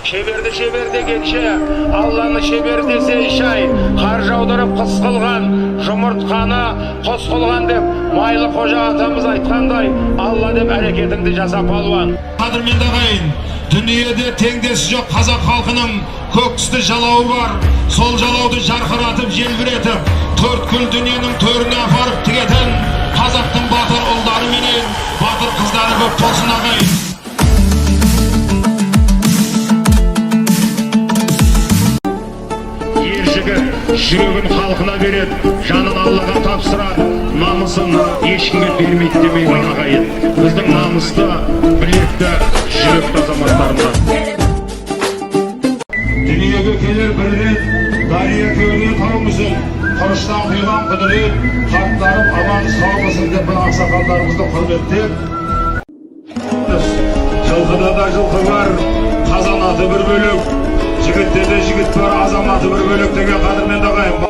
Şeberde geçe, Allah'ını şeber dese işay, kar жаудырып kız kılgan, жұмыртқаны қос kılgan dep, maylı koca atamız aytkanday, Allah dep hareketinde jasa palvan. Qadırmende kayın, dünyada tengdesi yok Kazak halkının көк жалауы бар. Сол жалауды жарқыратып, желбіретіп, төрткүл дүниенің төріне апарып тігетін қазақтың батыр ұлдары менен батыр қыздары көп болсын ағайын. Ер жігіт жүрегін халқына береді, жанын Аллаға тапсырады, намысын ешкімге бермейді демеймін ағайын. Біздің намысты, білекті, жүректі азаматтарымыз. Dünyaya gelir bir ret, Darya köyüne tavmışsın, Kırıştan kıyılan kıdırıp, Kartlarım aman sağlasın dep bir aksakallarımızda hürmetlep. Жылқыда да жылқы бар, қазан аты bir bölük, жігітте de жігіт бар, азаматы bir bölük деген қадірмен ағайын.